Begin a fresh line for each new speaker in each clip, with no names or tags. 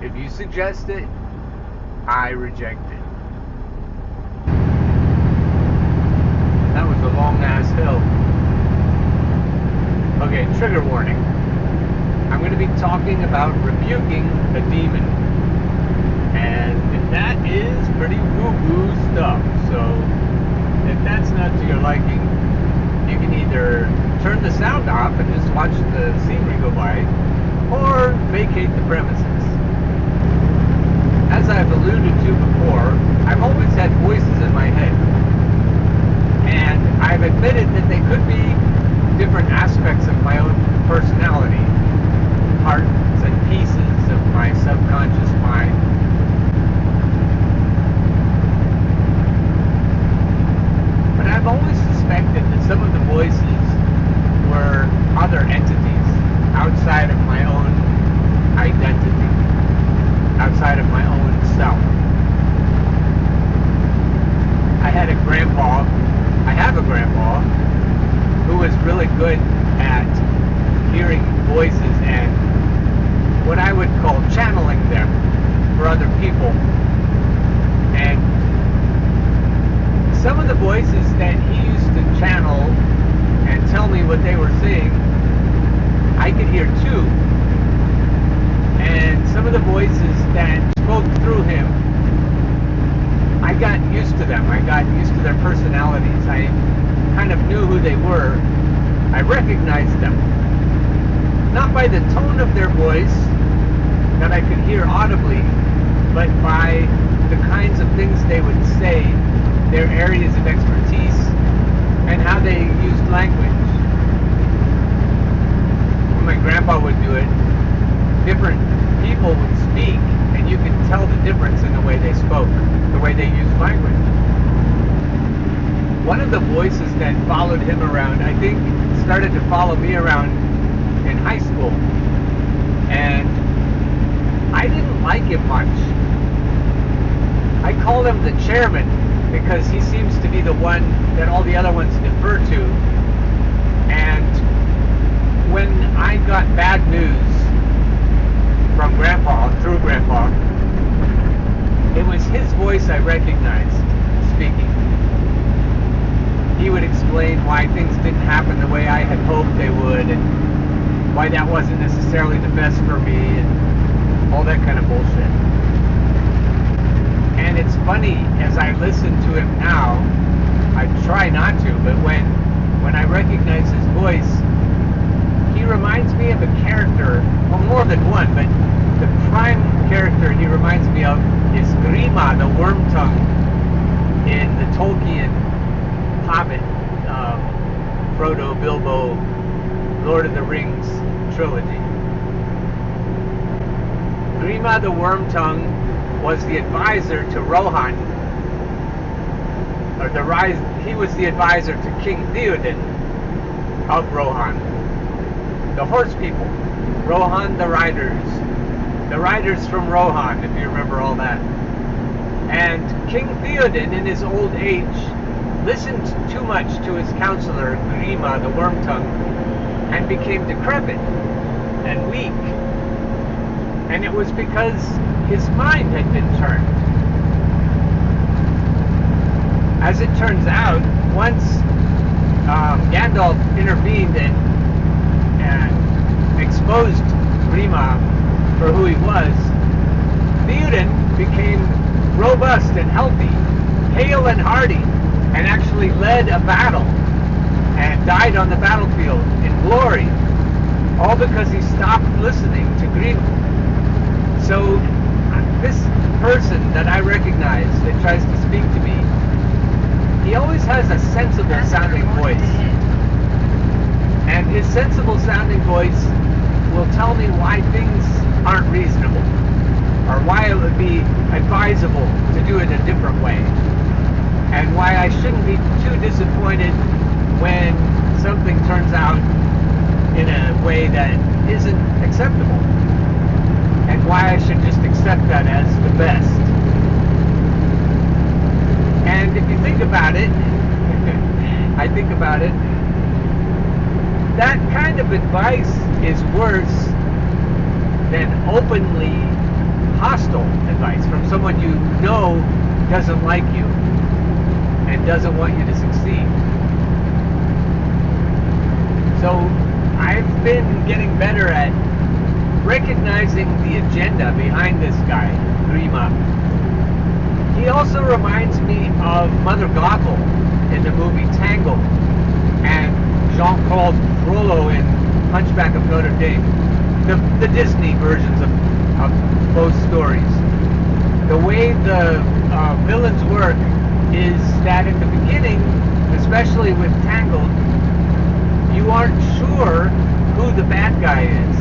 If you suggest it, I reject it. That was a long ass hill. Okay, trigger warning. I'm going to be talking about rebuking a demon. And that is pretty woo-woo stuff. So if that's not to your liking, you can either turn the sound off and just watch the scenery go by, or vacate the premises. As I've alluded to before, I've always had voices in my head. And I've admitted that they could be different aspects of my own personality, parts and pieces of my subconscious mind. But I've always suspected that some of the voices were other entities outside of my own identity, outside of my own self. I have a grandpa who was really good at hearing voices and what I would call channeling them for other people. And some of the voices that he used to channel and tell me what they were saying, I could hear too. And some of the voices that spoke through him, I got used to them. I got used to their personalities. I kind of knew who they were. I recognized them. Not by the tone of their voice that I could hear audibly, but by the kinds of things they would say, their areas of expertise, and how they used language. When my grandpa would do it, different people would speak, and you could tell the difference in the way they spoke, the way they used language. One of the voices that followed him around, I think, started to follow me around in high school. And I didn't like him much. I called him the chairman because he seems to be the one that all the other ones defer to. And when I got bad news from Grandpa, through Grandpa, it was his voice I recognized speaking. He would explain why things didn't happen the way I had hoped they would, and why that wasn't necessarily the best for me, and all that kind of bullshit. And it's funny, as I listen to him now, I try not to, but when I recognize his voice, he reminds me of a character, well, more than one, but the prime character he reminds me of is Grima, the Worm-Tongue, in the Tolkien Hobbit, Frodo, Bilbo, Lord of the Rings trilogy. Grima the Worm-Tongue was the advisor to Rohan, he was the advisor to King Theoden of Rohan. The horse people, Rohan the riders from Rohan, if you remember all that. And King Theoden, in his old age, listened too much to his counselor, Grima the Worm-Tongue, and became decrepit and weak. And it was because his mind had been turned. As it turns out, once Gandalf intervened and exposed Grima for who he was, Theoden became robust and healthy, hale and hardy, and actually led a battle and died on the battlefield in glory, all because he stopped listening to Grima. So this person that I recognize that tries to speak to me, he always has a sensible sounding voice. And his sensible sounding voice will tell me why things aren't reasonable, or why it would be advisable to do it a different way, and why I shouldn't be too disappointed when something turns out in a way that isn't acceptable, and why I should just accept that as the best. And if you think about it, I think about it, that kind of advice is worse than openly hostile advice from someone you know doesn't like you and doesn't want you to succeed. So I've been getting better at recognizing the agenda behind this guy, Grima. He also reminds me of Mother Gothel in the movie Tangled and Jean-Claude Frollo in Hunchback of Notre Dame. The Disney versions of both stories. The way the villains work is that in the beginning, especially with Tangled, you aren't sure who the bad guy is.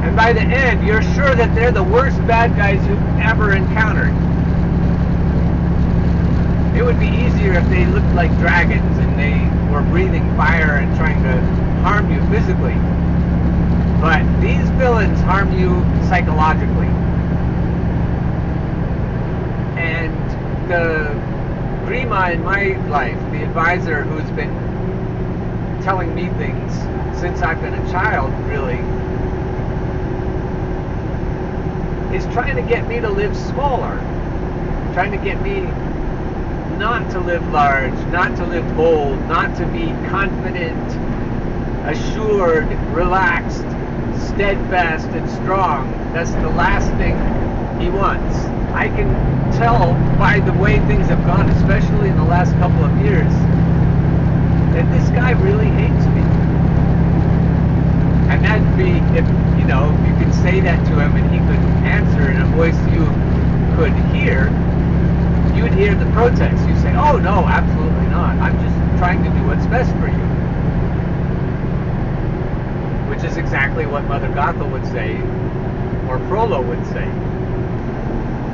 And by the end, you're sure that they're the worst bad guys you've ever encountered. It would be easier if they looked like dragons and they were breathing fire and trying to harm you physically. But these villains harm you psychologically. And the Grima in my life, the advisor who's been telling me things since I've been a child, really, is trying to get me to live smaller. Trying to get me not to live large, not to live bold, not to be confident, assured, relaxed, steadfast, and strong. That's the last thing he wants. I can tell by the way things have gone, especially in the last couple of years, that this guy really hates me. And that'd be, if you could say that to him and he could answer in a voice you could hear, you would hear the protest. You say, oh no, absolutely not. I'm just trying to do what's best for you. Which is exactly what Mother Gothel would say, or Frollo would say.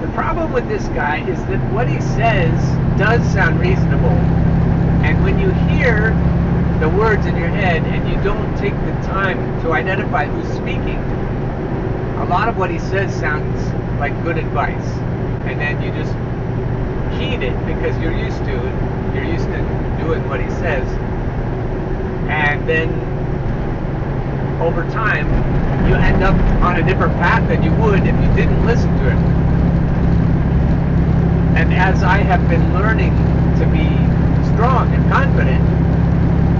The problem with this guy is that what he says does sound reasonable. And when you hear the words in your head and you don't take the time to identify who's speaking, a lot of what he says sounds like good advice. And then you just heed it because you're used to it. You're used to doing what he says. And then over time, you end up on a different path than you would if you didn't listen to him. And as I have been learning to be strong and confident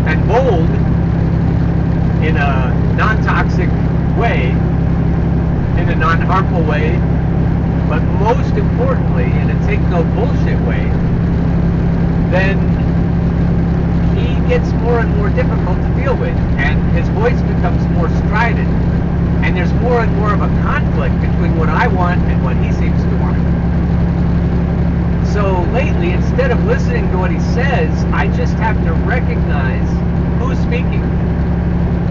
and bold in a non-toxic way, in a non-harmful way, but most importantly, in a take-no-bullshit way, then he gets more and more difficult to deal with, and his voice becomes more strident, and there's more and more of a conflict between what I want and what he seems to want. So lately, instead of listening to what he says, I just have to recognize who's speaking.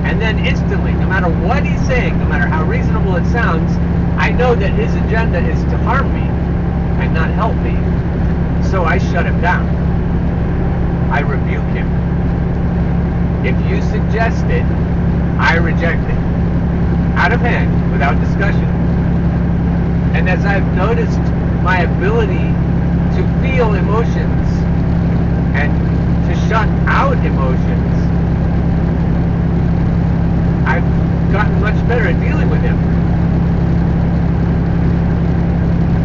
And then instantly, no matter what he's saying, no matter how reasonable it sounds, I know that his agenda is to harm me and not help me. So I shut him down. I rebuke him. If you suggest it, I reject it. Out of hand, without discussion. And as I've noticed my ability to feel emotions and to shut out emotions, I've gotten much better at dealing with him.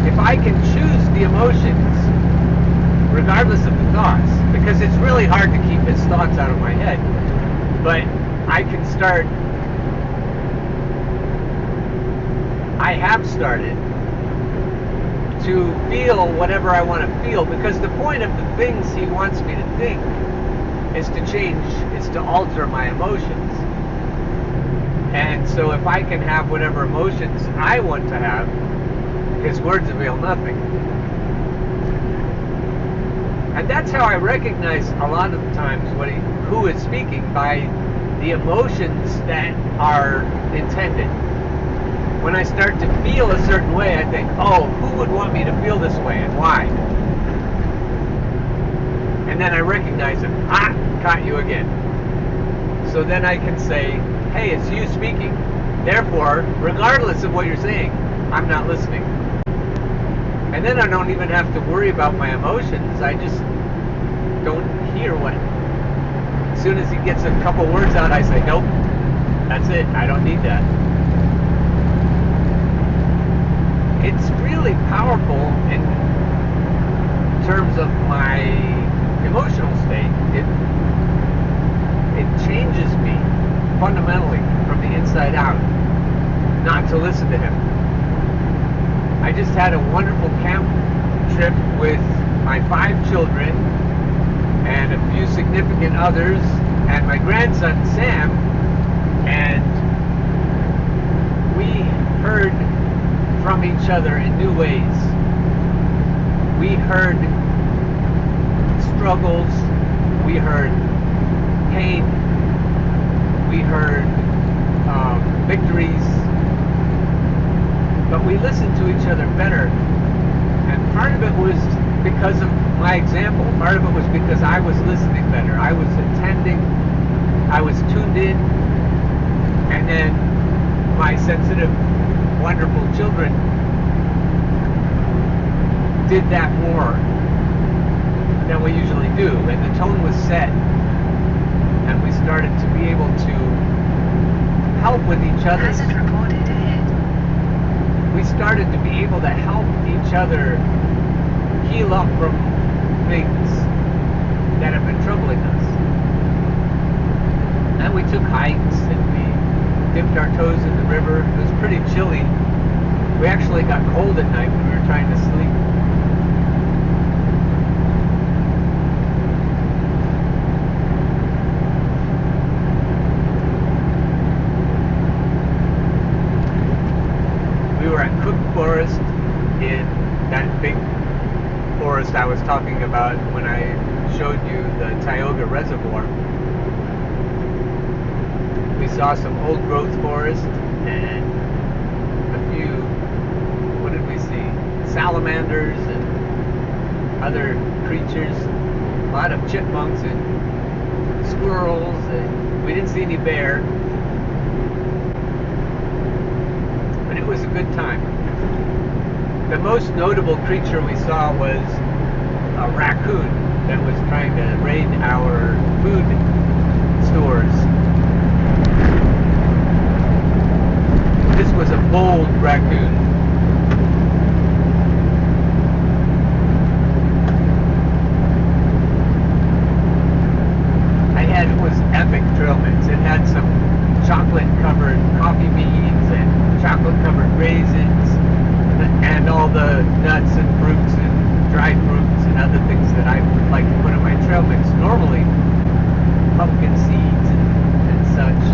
If I can choose the emotions, regardless of the thoughts, because it's really hard to keep his thoughts out of my head, but I have started to feel whatever I want to feel, because the point of the things he wants me to think is to change, is to alter my emotions. And so if I can have whatever emotions I want to have, his words avail nothing. And that's how I recognize a lot of the times who is speaking, by the emotions that are intended. When I start to feel a certain way, I think, oh, who would want me to feel this way and why? And then I recognize it. Caught you again. So then I can say, hey, it's you speaking. Therefore, regardless of what you're saying, I'm not listening. And then I don't even have to worry about my emotions. I just don't hear what. As soon as he gets a couple words out, I say, nope, that's it. I don't need that. it's really powerful in terms of my emotional state. It changes me fundamentally from the inside out not to listen to him. I just had a wonderful camp trip with my 5 children and a few significant others and my grandson Sam, and we heard from each other in new ways. We heard struggles, we heard pain, we heard victories, but we listened to each other better. And part of it was because of my example. Part of it was because I was listening better. I was attending, I was tuned in, and then my sensitive, wonderful children did that more than we usually do. And the tone was set, and we started to be able to help with each other.
Hazard reported ahead.
We started to be able to help each other heal up from things that have been troubling us. And we took hikes and we dipped our toes in the river. It was pretty chilly. We actually got cold at night when we were trying to sleep. We were at Cook Forest, in that big forest I was talking about when I showed you the Tioga Reservoir. We saw some old growth forest and a few, what did we see? Salamanders and other creatures, a lot of chipmunks and squirrels, and we didn't see any bear. But it was a good time. The most notable creature we saw was a raccoon that was trying to raid our food stores. This was a bold raccoon. It was epic trail mix. It had some chocolate-covered coffee beans and chocolate-covered raisins and all the nuts and fruits and dried fruits and other things that I like to put in my trail mix. Normally, pumpkin seeds and such.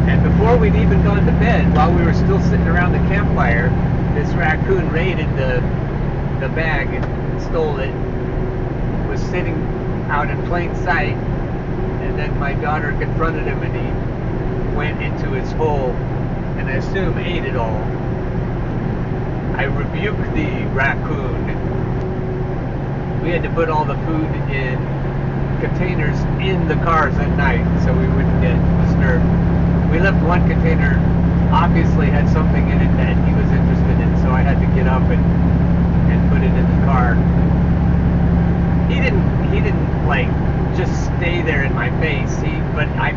And before we'd even gone to bed, while we were still sitting around the campfire, this raccoon raided the bag and stole it. Was sitting out in plain sight, and then my daughter confronted him and he went into his hole and I assume ate it all. I rebuked the raccoon. We had to put all the food in containers in the cars at night so we wouldn't get disturbed. We left one container, obviously had something in it that he was interested in, so I had to get up and put it in the car. He didn't like just stay there in my face. But I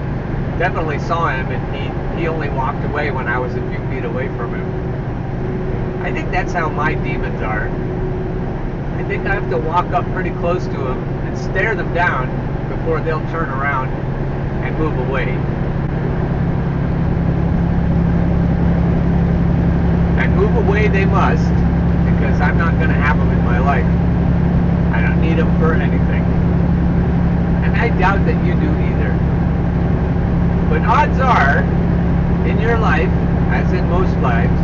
definitely saw him, and he only walked away when I was a few feet away from him. I think that's how my demons are. I think I have to walk up pretty close to them and stare them down before they'll turn around and move away. And move away they must, because I'm not going to have them in my life. I don't need them for anything. And I doubt that you do either. But odds are, in your life, as in most lives,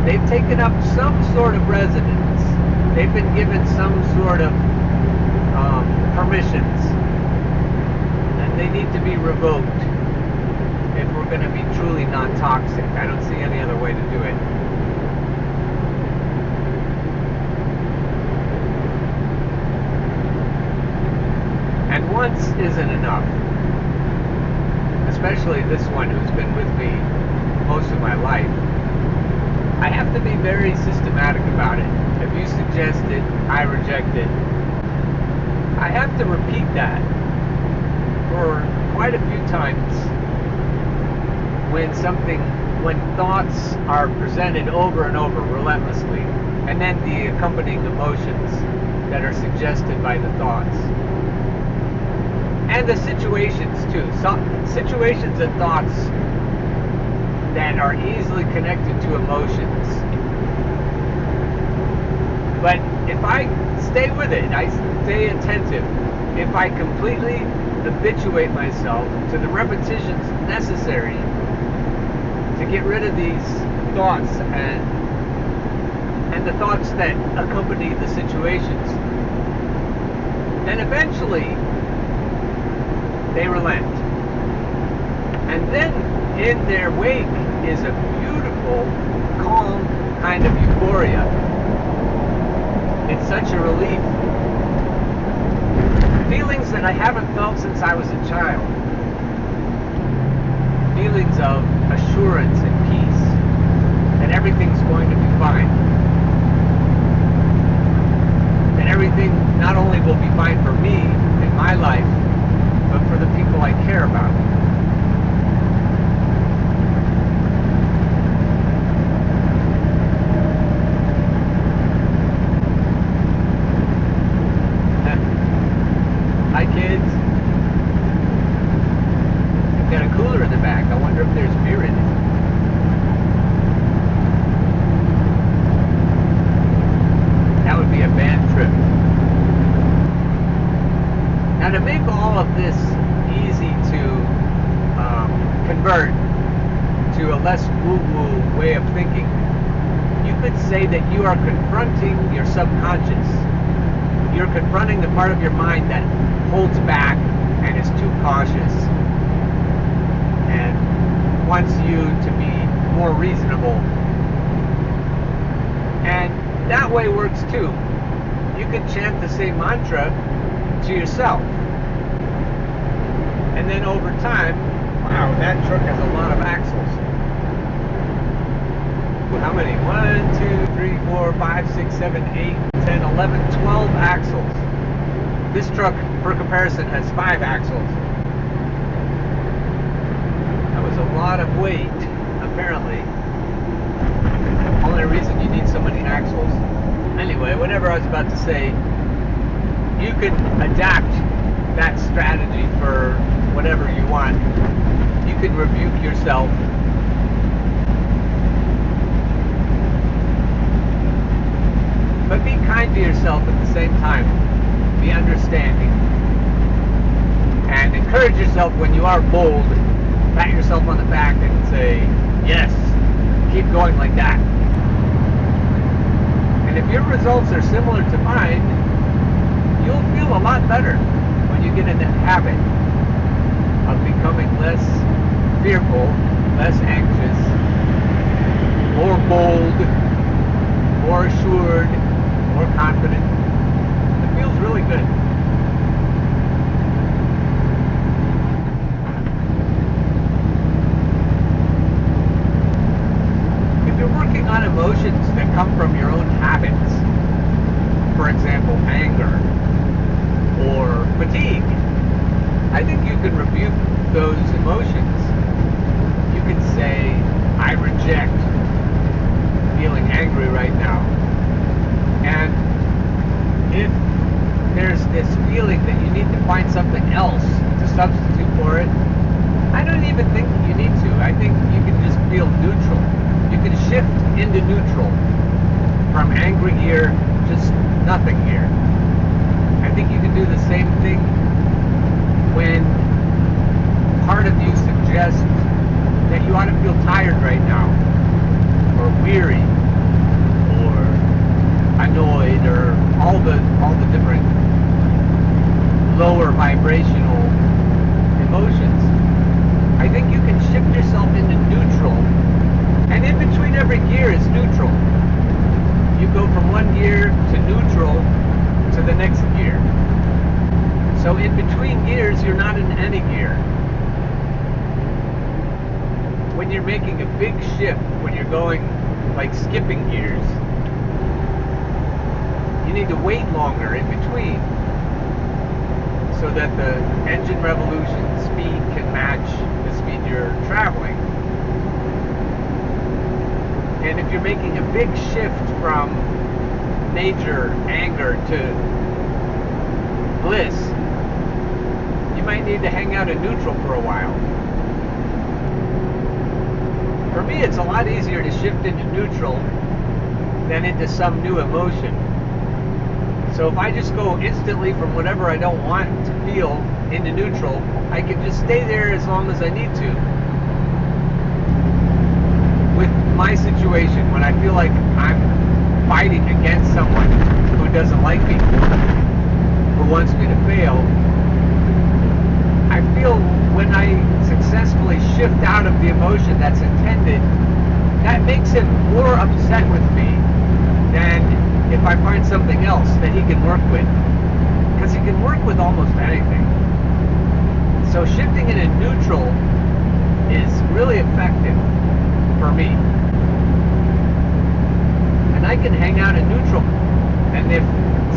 they've taken up some sort of residence. They've been given some sort of permissions. And they need to be revoked if we're going to be truly non-toxic. I don't see any other way to do it. And once isn't enough. Especially this one who's been with me most of my life. I have to be very systematic about it. If you suggest it, I reject it. I have to repeat that for quite a few times when something when thoughts are presented over and over relentlessly, and then the accompanying emotions that are suggested by the thoughts. And the situations too. Situations and thoughts that are easily connected to emotions. But if I stay with it, I stay attentive, if I completely habituate myself to the repetitions necessary to get rid of these thoughts and the thoughts that accompany the situations, then eventually they relent. And then in their wake is a beautiful, calm kind of euphoria. It's such a relief. Feelings that I haven't felt since I was a child. Feelings of assurance and peace that everything's going to be fine. That everything not only will be fine for me in my life, but for the people I care about. Hi kids. I've got a cooler in the back. I wonder if there's beer in it. That would be a bad trip. Now to make all of this easy to convert to a less woo-woo way of thinking, you could say that you are confronting your subconscious. You're confronting the part of your mind that holds back and is too cautious and wants you to be more reasonable. And that way works too. You can chant the same mantra to yourself. And then over time, wow, that truck has a lot of axles. How many? 1, 2, 3, 4, 5, 6, 7, 8, 10, 11, 12 axles. This truck, for comparison, has 5 axles. That was a lot of weight, apparently. Only reason you need so many axles. Anyway, whatever I was about to say, you can adapt that strategy for whatever you want. You can rebuke yourself. But be kind to yourself at the same time. Be understanding. And encourage yourself when you are bold. Pat yourself on the back and say, yes, keep going like that. And if your results are similar to mine, you'll feel a lot better when you get in the habit of becoming less fearful, less anxious, more bold, more assured, more confident. It feels really good. If you're working on emotions that come from your own habits, for example, anger or fatigue, I think you can rebuke those emotions. You can say, I reject feeling angry right now. And if there's this feeling that you need to find something else to substitute for it, I don't even think you need to. I think you can just feel neutral. You can shift into neutral from angry gear, just nothing gear. I think you can do the same thing when part of you suggests that you ought to feel tired right now, or weary, or annoyed, or all the different lower vibrational emotions. I think you can shift yourself into neutral, and in between every gear is neutral. You go from one gear to neutral to the next gear. So in between gears, you're not in any gear. When you're making a big shift, when you're going like skipping gears, you need to wait longer in between so that the engine revolution speed can match the speed you're traveling. And if you're making a big shift from major anger to bliss, you might need to hang out in neutral for a while. For me, it's a lot easier to shift into neutral than into some new emotion. So if I just go instantly from whatever I don't want to feel into neutral, I can just stay there as long as I need to. With my situation, when I feel like I'm fighting against someone who doesn't like me, who wants me to fail, I feel when I successfully shift out of the emotion that's intended, that makes him more upset with me than if I find something else that he can work with. Because he can work with almost anything. So shifting into neutral is really effective for me. And I can hang out in neutral. And if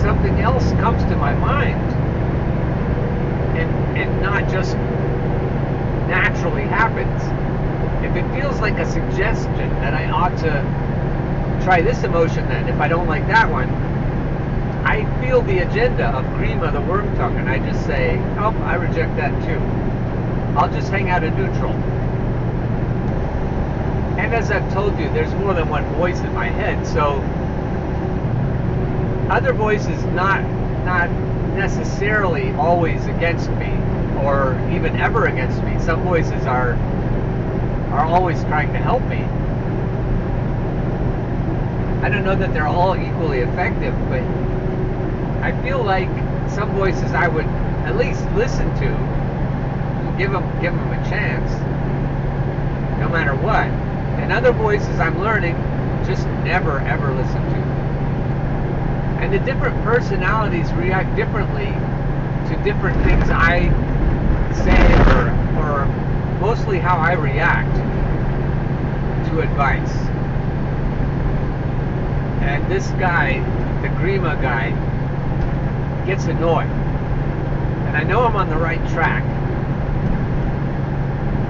something else comes to my mind, and not just naturally happens, if it feels like a suggestion that I ought to try this emotion then, if I don't like that one, I feel the agenda of Grima the worm tongue, and I just say, oh, I reject that too. I'll just hang out in neutral. And as I've told you, there's more than one voice in my head, so other voices not necessarily always against me, or even ever against me. Some voices are always trying to help me. I don't know that they're all equally effective, but I feel like some voices I would at least listen to, give them a chance, no matter what. And other voices I'm learning, just never ever listen to. And the different personalities react differently to different things I say, or mostly how I react to advice. And this guy, the Grima guy, gets annoyed. And I know I'm on the right track.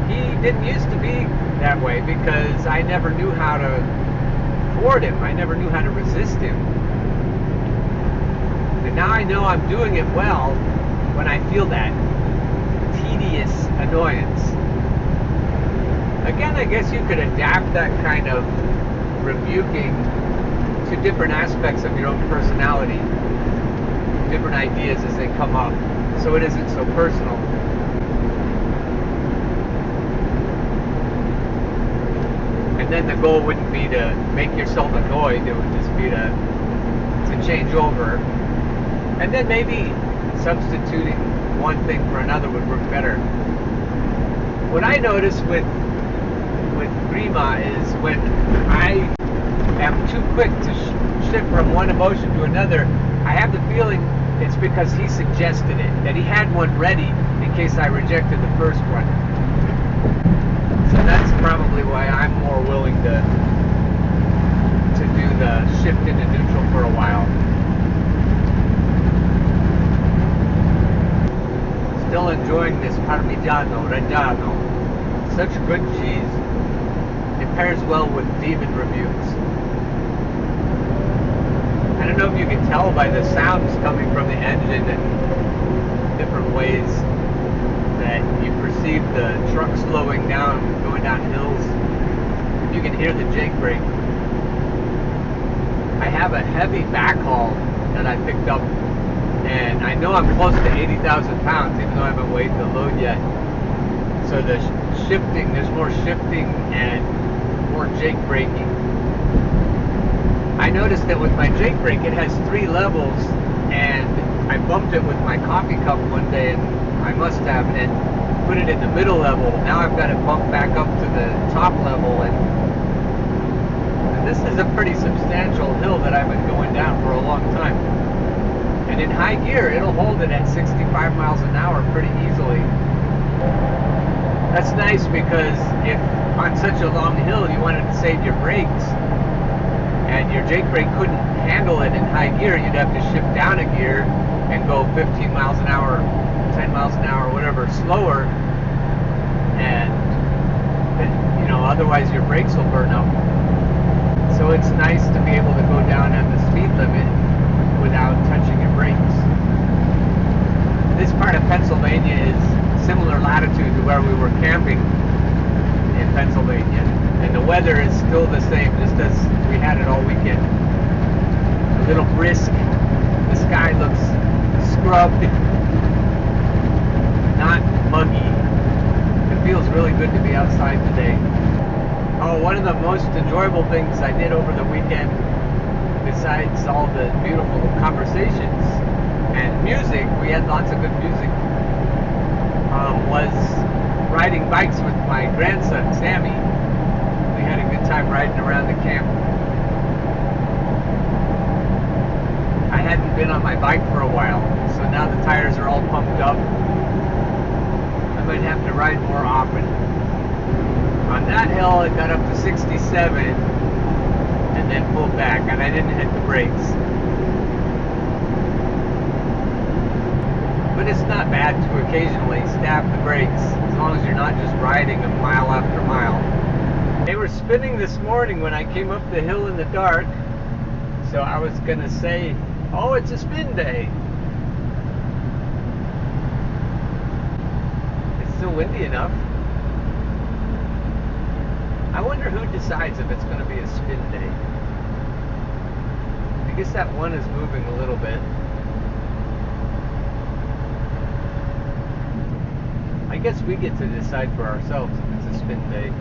He didn't used to be that way because I never knew how to thwart him. I never knew how to resist him. And now I know I'm doing it well when I feel that tedious annoyance. Again, I guess you could adapt that kind of rebuking to different aspects of your own personality, different ideas as they come up, so it isn't so personal. And then the goal wouldn't be to make yourself annoyed, it would just be to change over. And then maybe substituting one thing for another would work better. What I notice with Grima is when I am too quick to shift from one emotion to another, I have the feeling it's because he suggested it, that he had one ready in case I rejected the first one. So that's probably why I'm more willing to do the shift into neutral for a while. Still enjoying this Parmigiano Reggiano. Such good cheese. It pairs well with demon rebukes. I don't know if you can tell by the sounds coming from the engine and different ways that you perceive the truck slowing down, going down hills. You can hear the jake brake. I have a heavy backhaul that I picked up, and I know I'm close to 80,000 pounds, even though I haven't weighed the load yet. So the shifting, there's more shifting and more jake braking. I noticed that with my jake brake, it has 3 levels, and I bumped it with my coffee cup one day, and I must have, and put it in the middle level. Now I've got it bumped back up to the top level, and this is a pretty substantial hill that I've been going down for a long time. And in high gear, it'll hold it at 65 miles an hour pretty easily. That's nice because if on such a long hill you wanted to save your brakes, and your jake brake couldn't handle it in high gear, you'd have to shift down a gear and go 15 miles an hour, 10 miles an hour, whatever, slower, and otherwise your brakes will burn up. So it's nice to be able to go down at the speed limit without touching your brakes. This part of Pennsylvania is similar latitude to where we were camping in Pennsylvania, and the weather is still the same, just as we had it all weekend. A little brisk. The sky looks scrubbed, not muggy. It feels really good to be outside today. Oh, one of the most enjoyable things I did over the weekend, besides all the beautiful conversations and music, we had lots of good music, was riding bikes with my grandson, Sammy. We had a good time riding around the camp. I hadn't been on my bike for a while, so now the tires are all pumped up. I might have to ride more often. On that hill, it got up to 67 and then pulled back, and I didn't hit the brakes. But it's not bad to occasionally stab the brakes, as long as you're not just riding a mile after mile. They were spinning this morning when I came up the hill in the dark, so I was going to say, oh, it's a spin day. It's still windy enough. I wonder who decides if it's going to be a spin day. I guess that one is moving a little bit. I guess we get to decide for ourselves if it's a spin day.